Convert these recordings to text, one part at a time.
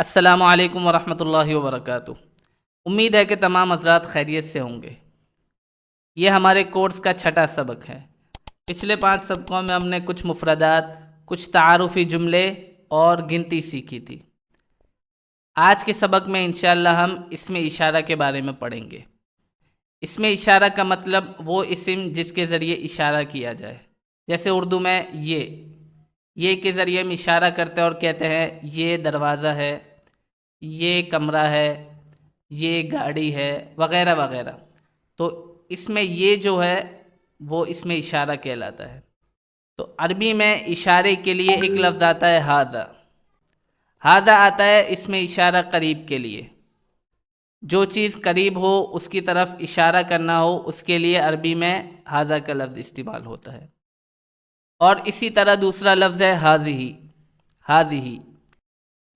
السلام علیکم ورحمۃ اللہ وبرکاتہ۔ امید ہے کہ تمام حضرات خیریت سے ہوں گے۔ یہ ہمارے کورس کا چھٹا سبق ہے۔ پچھلے 5 سبقوں میں ہم نے کچھ مفردات، کچھ تعارفی جملے اور گنتی سیکھی تھی۔ آج کے سبق میں انشاءاللہ ہم اسم اشارہ کے بارے میں پڑھیں گے۔ اسم اشارہ کا مطلب وہ اسم جس کے ذریعے اشارہ کیا جائے، جیسے اردو میں یہ کے ذریعے ہم اشارہ کرتے ہیں اور کہتے ہیں یہ دروازہ ہے، یہ کمرہ ہے، یہ گاڑی ہے، وغیرہ وغیرہ۔ تو اس میں یہ جو ہے وہ اس میں اشارہ کہلاتا ہے۔ تو عربی میں اشارے کے لیے ایک لفظ آتا ہے ھذا۔ ھذا آتا ہے اس میں اشارہ قریب کے لیے۔ جو چیز قریب ہو اس کی طرف اشارہ کرنا ہو اس کے لیے عربی میں ھذا کا لفظ استعمال ہوتا ہے۔ اور اسی طرح دوسرا لفظ ہے ھذہ۔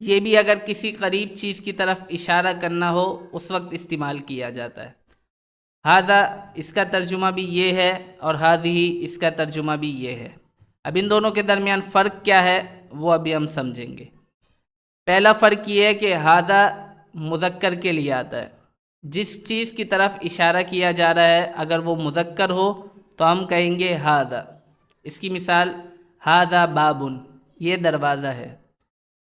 یہ بھی اگر کسی قریب چیز کی طرف اشارہ کرنا ہو اس وقت استعمال کیا جاتا ہے۔ ھذا اس کا ترجمہ بھی یہ ہے اور ھذہ اس کا ترجمہ بھی یہ ہے۔ اب ان دونوں کے درمیان فرق کیا ہے وہ ابھی ہم سمجھیں گے۔ پہلا فرق یہ ہے کہ ھذا مذکر کے لیے آتا ہے۔ جس چیز کی طرف اشارہ کیا جا رہا ہے اگر وہ مذکر ہو تو ہم کہیں گے ھذا۔ اس کی مثال ھذا بابٌ، یہ دروازہ ہے۔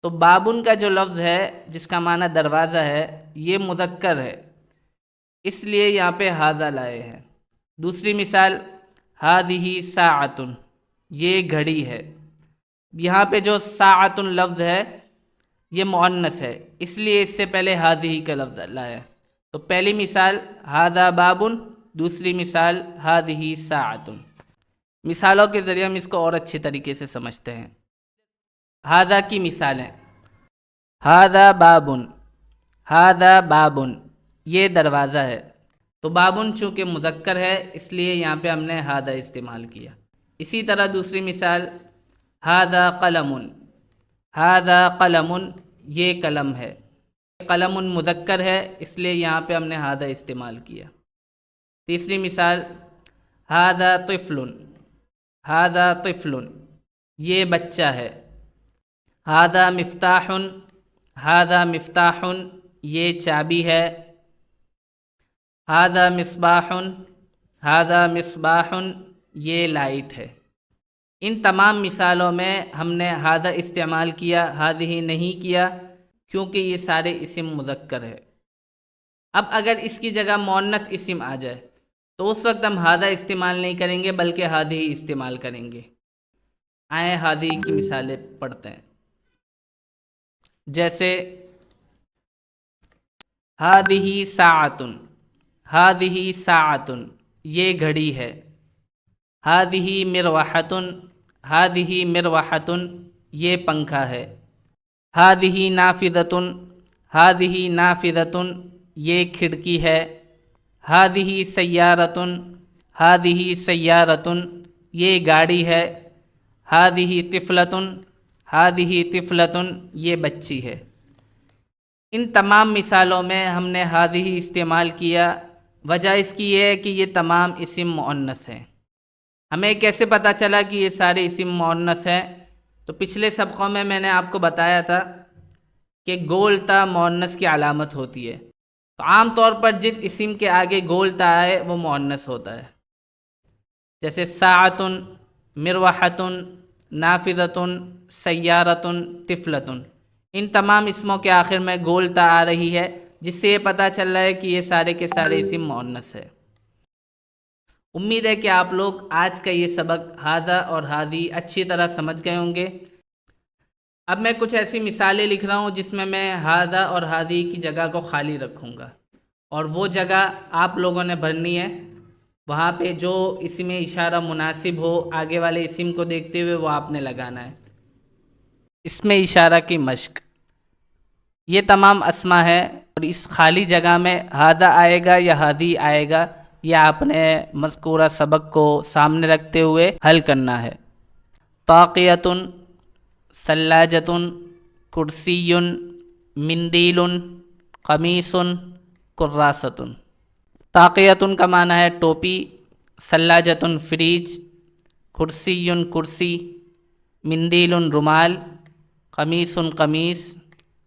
تو بابن کا جو لفظ ہے جس کا معنی دروازہ ہے یہ مذکر ہے، اس لیے یہاں پہ ھذا لائے ہیں۔ دوسری مثال ھذہ ساعۃ، یہ گھڑی ہے۔ یہاں پہ جو ساعۃ لفظ ہے یہ مؤنث ہے، اس لیے اس سے پہلے ھذہ کا لفظ لایا ہے۔ تو پہلی مثال ھذا بابٌ، دوسری مثال ھذہ ساعۃ۔ مثالوں کے ذریعے ہم اس کو اور اچھے طریقے سے سمجھتے ہیں۔ ھذا کی مثالیں: ھذا بابٌ، ھذا بابٌ، یہ دروازہ ہے۔ تو بابٌ چونکہ مذکر ہے اس لیے یہاں پہ ہم نے ھذا استعمال کیا۔ اسی طرح دوسری مثال ھذا قلم، ھذا قلم، یہ قلم ہے۔ قلم مذکر ہے اس لیے یہاں پہ ہم نے ھذا استعمال کیا۔ تیسری مثال ھذا طفل، ھذا طفل، یہ بچہ ہے۔ ھذا مفتاح، ھذا مفتاح، یہ چابی ہے۔ ھذا مصباح، ھذا مصباح، یہ لائٹ ہے۔ ان تمام مثالوں میں ہم نے ھذا استعمال کیا، ھذہ نہیں کیا، کیونکہ یہ سارے اسم مذکر ہے۔ اب اگر اس کی جگہ مؤنث اسم آ جائے تو اس وقت ہم ھذا استعمال نہیں کریں گے بلکہ ھذہ ہی استعمال کریں گے۔ آئیں ھذہ کی مثالیں پڑھتے ہیں۔ جیسے ھذہ ساعۃ، ھذہ ساعۃ، یہ گھڑی ہے۔ ھذہ مروحۃ، ھذہ مروحۃ، یہ پنکھا ہے۔ ھذہ نافذۃ، ھذہ نافذۃ، یہ کھڑکی ہے۔ ھذہ سیارۃ، ھذہ سیارۃ، یہ گاڑی ہے۔ ھذہ طفلۃ، ھذہ طفلۃ، یہ بچی ہے۔ ان تمام مثالوں میں ہم نے ھذہ استعمال کیا۔ وجہ اس کی یہ ہے کہ یہ تمام اسم مؤنث ہیں۔ ہمیں کیسے پتہ چلا کہ یہ سارے اسم مؤنث ہیں؟ تو پچھلے سبقوں میں نے آپ کو بتایا تھا کہ گول تا مؤنث کی علامت ہوتی ہے۔ تو عام طور پر جس اسم کے آگے گول تا آئے وہ مؤنث ہوتا ہے، جیسے ساعۃ، مروحۃ، نافذۃ، سیارۃ، طفلۃ۔ ان تمام اسموں کے آخر میں گول تا آ رہی ہے جس سے یہ پتہ چل رہا ہے کہ یہ سارے کے سارے اسم مؤنث ہے۔ امید ہے کہ آپ لوگ آج کا یہ سبق ھذا اور ھذہ اچھی طرح سمجھ گئے ہوں گے۔ اب میں کچھ ایسی مثالیں لکھ رہا ہوں جس میں ھذا اور ھذہ کی جگہ کو خالی رکھوں گا، اور وہ جگہ آپ لوگوں نے بھرنی ہے۔ وہاں پہ جو اسم اشارہ مناسب ہو آگے والے اسم کو دیکھتے ہوئے وہ آپ نے لگانا ہے۔ اسم اشارہ کی مشق: یہ تمام اسما ہے اور اس خالی جگہ میں ھذا آئے گا یا ھذہ آئے گا، یہ آپ نے مذکورہ سبق کو سامنے رکھتے ہوئے حل کرنا ہے۔ طاقیۃ، ثلاجۃ، کرسی، مندیل، قمیص، کراست۔ طاقیۃ کا معنی ہے ٹوپی، ثلاجۃ فریج، کرسی کرسی، مندیل رومال، قمیص قمیص،